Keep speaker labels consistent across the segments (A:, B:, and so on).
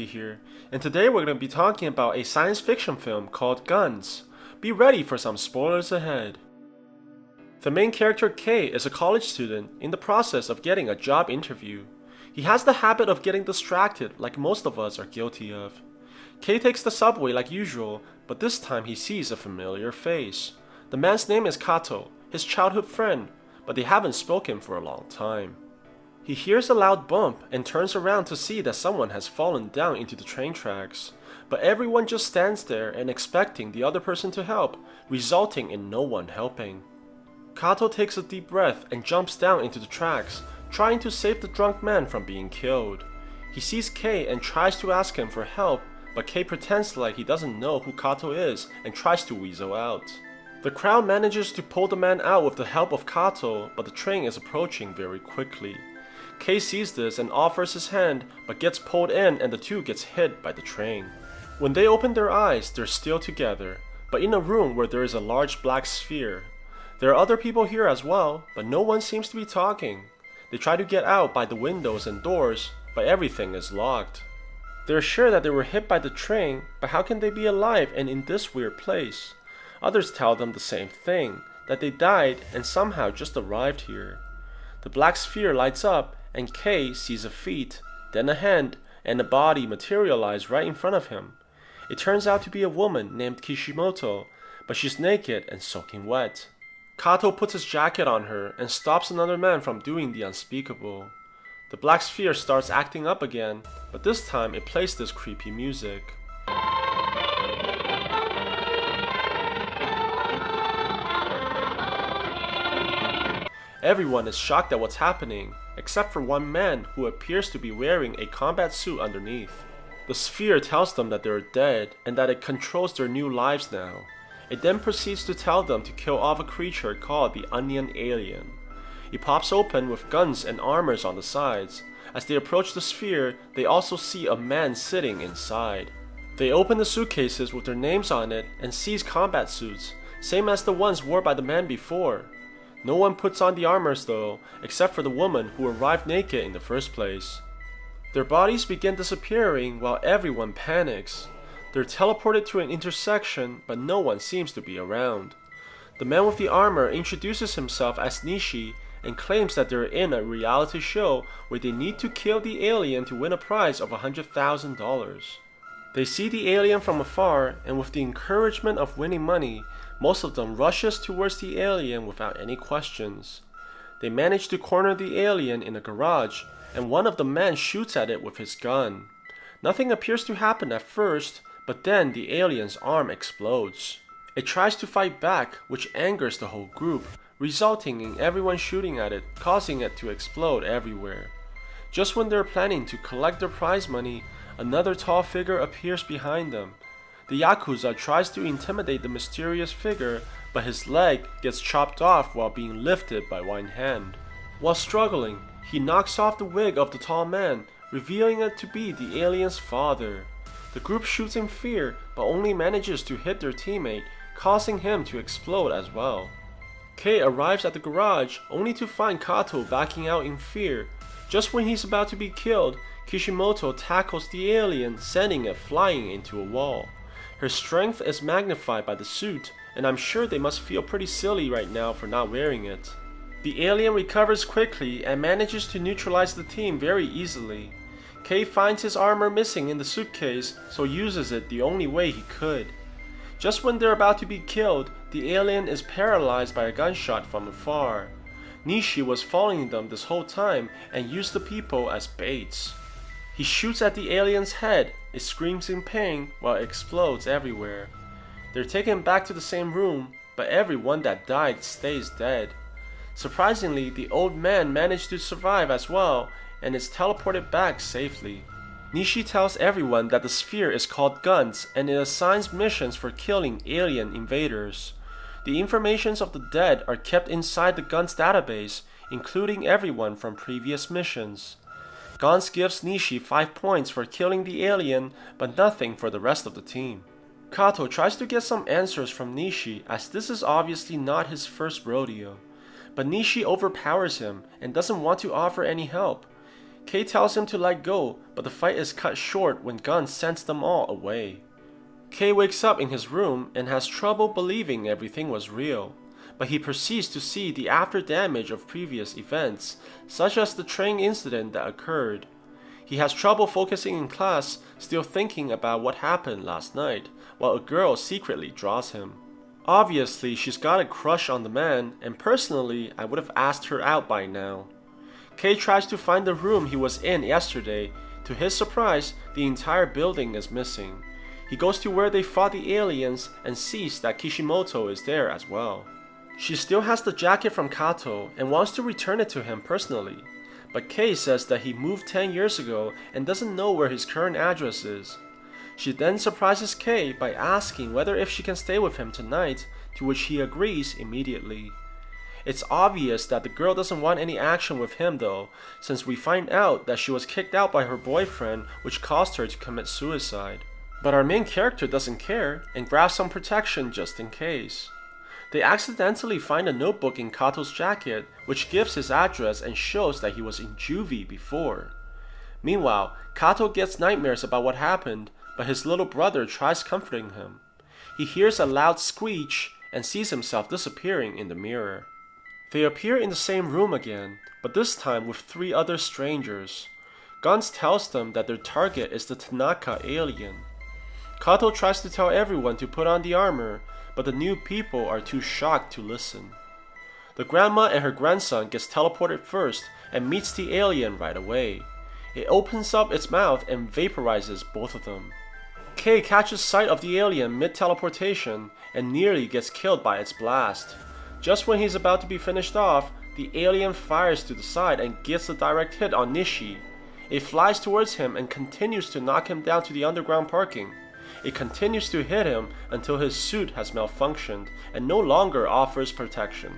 A: Here, and today we're going to be talking about a science fiction film called Guns. Be ready for some spoilers ahead. The main character Kay is a college student in the process of getting a job interview. He has the habit of getting distracted like most of us are guilty of. Kay takes the subway like usual, but this time he sees a familiar face. The man's name is Kato, his childhood friend, but they haven't spoken for a long time. He hears a loud bump and turns around to see that someone has fallen down into the train tracks, but everyone just stands there and expecting the other person to help, resulting in no one helping. Kato takes a deep breath and jumps down into the tracks, trying to save the drunk man from being killed. He sees Kay and tries to ask him for help, but Kay pretends like he doesn't know who Kato is and tries to weasel out. The crowd manages to pull the man out with the help of Kato, but the train is approaching very quickly. Kay sees this and offers his hand, but gets pulled in and the two gets hit by the train. When they open their eyes, they're still together, but in a room where there is a large black sphere. There are other people here as well, but no one seems to be talking. They try to get out by the windows and doors, but everything is locked. They're sure that they were hit by the train, but how can they be alive and in this weird place? Others tell them the same thing, that they died and somehow just arrived here. The black sphere lights up, and Kay sees a feet, then a hand, and a body materialize right in front of him. It turns out to be a woman named Kishimoto, but she's naked and soaking wet. Kato puts his jacket on her and stops another man from doing the unspeakable. The black sphere starts acting up again, but this time it plays this creepy music. Everyone is shocked at what's happening, except for one man who appears to be wearing a combat suit underneath. The sphere tells them that they are dead and that it controls their new lives now. It then proceeds to tell them to kill off a creature called the Onion Alien. It pops open with guns and armors on the sides. As they approach the sphere, they also see a man sitting inside. They open the suitcases with their names on it and seize combat suits, same as the ones worn by the man before. No one puts on the armors though, except for the woman who arrived naked in the first place. Their bodies begin disappearing while everyone panics. They're teleported to an intersection, but no one seems to be around. The man with the armor introduces himself as Nishi and claims that they're in a reality show where they need to kill the alien to win a prize of $100,000. They see the alien from afar, and with the encouragement of winning money, most of them rushes towards the alien without any questions. They manage to corner the alien in a garage, and one of the men shoots at it with his gun. Nothing appears to happen at first, but then the alien's arm explodes. It tries to fight back, which angers the whole group, resulting in everyone shooting at it, causing it to explode everywhere. Just when they're planning to collect their prize money, another tall figure appears behind them. The Yakuza tries to intimidate the mysterious figure, but his leg gets chopped off while being lifted by one hand. While struggling, he knocks off the wig of the tall man, revealing it to be the alien's father. The group shoots in fear, but only manages to hit their teammate, causing him to explode as well. Kay arrives at the garage, only to find Kato backing out in fear. Just when he's about to be killed, Kishimoto tackles the alien, sending it flying into a wall. Her strength is magnified by the suit, and I'm sure they must feel pretty silly right now for not wearing it. The alien recovers quickly and manages to neutralize the team very easily. Kay finds his armor missing in the suitcase, so uses it the only way he could. Just when they're about to be killed, the alien is paralyzed by a gunshot from afar. Nishi was following them this whole time and used the people as baits. He shoots at the alien's head, it screams in pain while it explodes everywhere. They're taken back to the same room, but everyone that died stays dead. Surprisingly, the old man managed to survive as well and is teleported back safely. Nishi tells everyone that the sphere is called Guns and it assigns missions for killing alien invaders. The informations of the dead are kept inside the Guns database, including everyone from previous missions. Guns gives Nishi 5 points for killing the alien, but nothing for the rest of the team. Kato tries to get some answers from Nishi, as this is obviously not his first rodeo. But Nishi overpowers him and doesn't want to offer any help. Kay tells him to let go, but the fight is cut short when Gunn sends them all away. Kay wakes up in his room and has trouble believing everything was real, but he proceeds to see the after damage of previous events, such as the train incident that occurred. He has trouble focusing in class, still thinking about what happened last night, while a girl secretly draws him. Obviously, she's got a crush on the man, and personally, I would have asked her out by now. Kay tries to find the room he was in yesterday. To his surprise, the entire building is missing. He goes to where they fought the aliens and sees that Kishimoto is there as well. She still has the jacket from Kato and wants to return it to him personally, but Kay says that he moved 10 years ago and doesn't know where his current address is. She then surprises Kay by asking whether if she can stay with him tonight, to which he agrees immediately. It's obvious that the girl doesn't want any action with him though, since we find out that she was kicked out by her boyfriend, which caused her to commit suicide. But our main character doesn't care and grabs some protection just in case. They accidentally find a notebook in Kato's jacket, which gives his address and shows that he was in juvie before. Meanwhile, Kato gets nightmares about what happened, but his little brother tries comforting him. He hears a loud screech and sees himself disappearing in the mirror. They appear in the same room again, but this time with 3 other strangers. Guns tells them that their target is the Tanaka alien. Kato tries to tell everyone to put on the armor, but the new people are too shocked to listen. The grandma and her grandson gets teleported first and meets the alien right away. It opens up its mouth and vaporizes both of them. Kay catches sight of the alien mid-teleportation and nearly gets killed by its blast. Just when he's about to be finished off, the alien fires to the side and gets a direct hit on Nishi. It flies towards him and continues to knock him down to the underground parking. It continues to hit him until his suit has malfunctioned and no longer offers protection.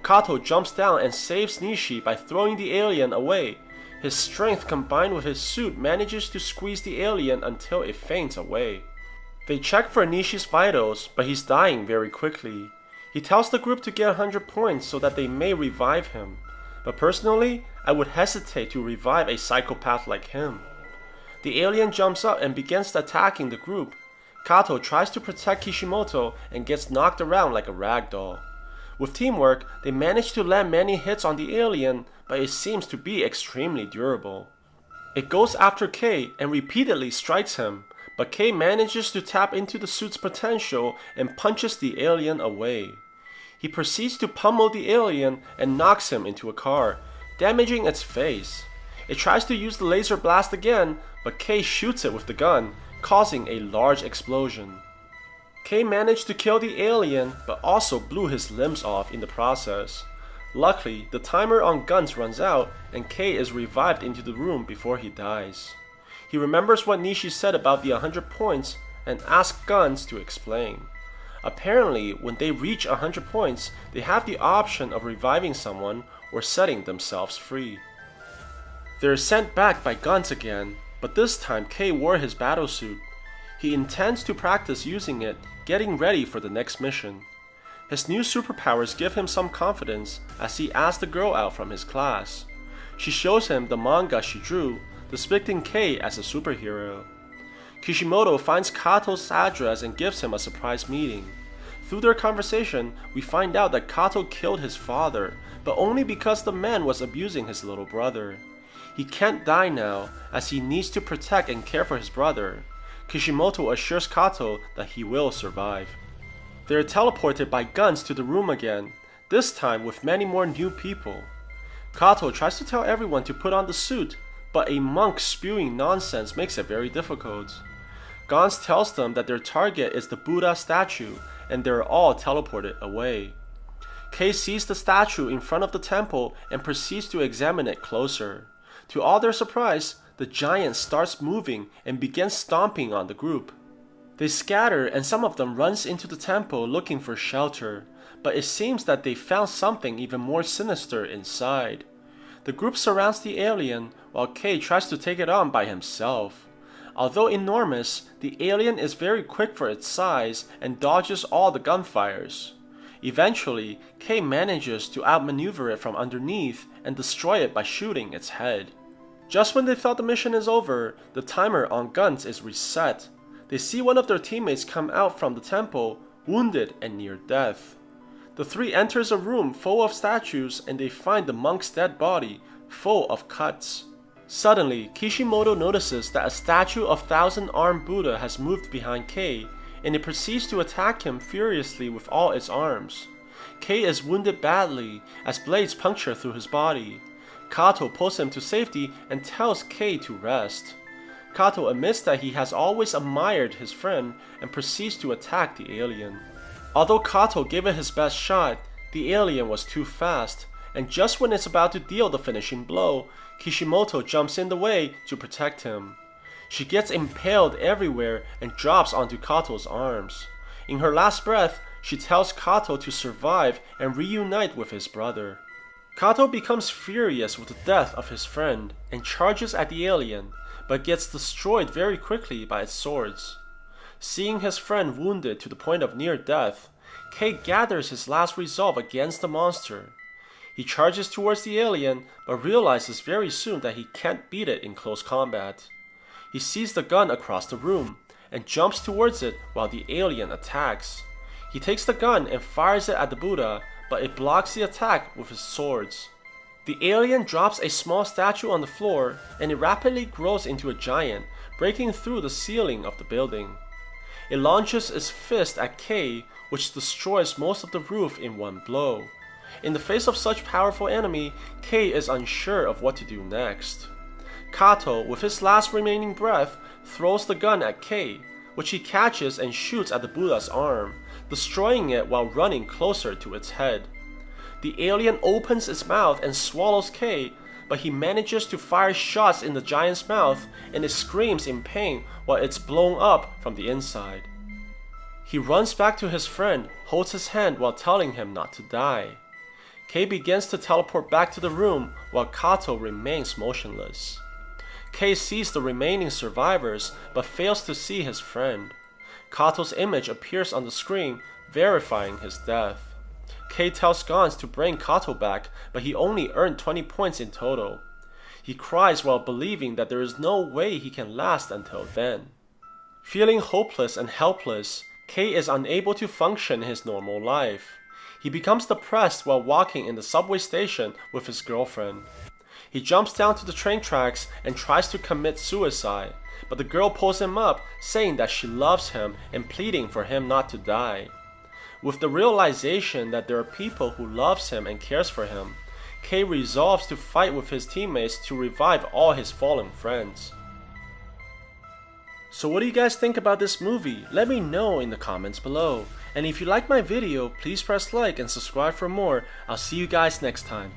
A: Kato jumps down and saves Nishi by throwing the alien away. His strength combined with his suit manages to squeeze the alien until it faints away. They check for Nishi's vitals, but he's dying very quickly. He tells the group to get 100 points so that they may revive him. But personally, I would hesitate to revive a psychopath like him. The alien jumps up and begins attacking the group. Kato tries to protect Kishimoto and gets knocked around like a rag doll. With teamwork, they manage to land many hits on the alien, but it seems to be extremely durable. It goes after Kay and repeatedly strikes him, but Kay manages to tap into the suit's potential and punches the alien away. He proceeds to pummel the alien and knocks him into a car, damaging its face. It tries to use the laser blast again, but Kay shoots it with the gun, causing a large explosion. Kay managed to kill the alien, but also blew his limbs off in the process. Luckily, the timer on Guns runs out, and Kay is revived into the room before he dies. He remembers what Nishi said about the 100 points, and asks Guns to explain. Apparently, when they reach 100 points, they have the option of reviving someone or setting themselves free. They're sent back by Guns again, but this time Kay wore his battlesuit. He intends to practice using it, getting ready for the next mission. His new superpowers give him some confidence as he asks the girl out from his class. She shows him the manga she drew, depicting Kay as a superhero. Kishimoto finds Kato's address and gives him a surprise meeting. Through their conversation, we find out that Kato killed his father, but only because the man was abusing his little brother. He can't die now, as he needs to protect and care for his brother. Kishimoto assures Kato that he will survive. They are teleported by Guns to the room again, this time with many more new people. Kato tries to tell everyone to put on the suit, but a monk spewing nonsense makes it very difficult. Guns tells them that their target is the Buddha statue, and they're all teleported away. Kay sees the statue in front of the temple and proceeds to examine it closer. To all their surprise, the giant starts moving and begins stomping on the group. They scatter and some of them runs into the temple looking for shelter, but it seems that they found something even more sinister inside. The group surrounds the alien while Kay tries to take it on by himself. Although enormous, the alien is very quick for its size and dodges all the gunfires. Eventually, Kay manages to outmaneuver it from underneath and destroy it by shooting its head. Just when they thought the mission is over, the timer on guns is reset. They see one of their teammates come out from the temple, wounded and near death. The three enters a room full of statues and they find the monk's dead body, full of cuts. Suddenly, Kishimoto notices that a statue of thousand-armed Buddha has moved behind Kei, and it proceeds to attack him furiously with all its arms. Kei is wounded badly as blades puncture through his body. Kato pulls him to safety and tells Kei to rest. Kato admits that he has always admired his friend and proceeds to attack the alien. Although Kato gave it his best shot, the alien was too fast, and just when it's about to deal the finishing blow, Kishimoto jumps in the way to protect him. She gets impaled everywhere and drops onto Kato's arms. In her last breath, she tells Kato to survive and reunite with his brother. Kato becomes furious with the death of his friend and charges at the alien, but gets destroyed very quickly by its swords. Seeing his friend wounded to the point of near death, Kei gathers his last resolve against the monster. He charges towards the alien, but realizes very soon that he can't beat it in close combat. He sees the gun across the room, and jumps towards it while the alien attacks. He takes the gun and fires it at the Buddha, but it blocks the attack with his swords. The alien drops a small statue on the floor, and it rapidly grows into a giant, breaking through the ceiling of the building. It launches its fist at Kei, which destroys most of the roof in one blow. In the face of such powerful enemy, Kei is unsure of what to do next. Kato, with his last remaining breath, throws the gun at Kei, which he catches and shoots at the Buddha's arm, destroying it while running closer to its head. The alien opens its mouth and swallows Kei, but he manages to fire shots in the giant's mouth and it screams in pain while it's blown up from the inside. He runs back to his friend, holds his hand while telling him not to die. Kei begins to teleport back to the room while Kato remains motionless. Kei sees the remaining survivors but fails to see his friend. Kato's image appears on the screen, verifying his death. Kei tells Gans to bring Kato back, but he only earned 20 points in total. He cries while believing that there is no way he can last until then. Feeling hopeless and helpless, Kei is unable to function his normal life. He becomes depressed while walking in the subway station with his girlfriend. He jumps down to the train tracks and tries to commit suicide, but the girl pulls him up, saying that she loves him and pleading for him not to die. With the realization that there are people who loves him and cares for him, Kei resolves to fight with his teammates to revive all his fallen friends. So what do you guys think about this movie? Let me know in the comments below. And if you like my video, please press like and subscribe for more. I'll see you guys next time.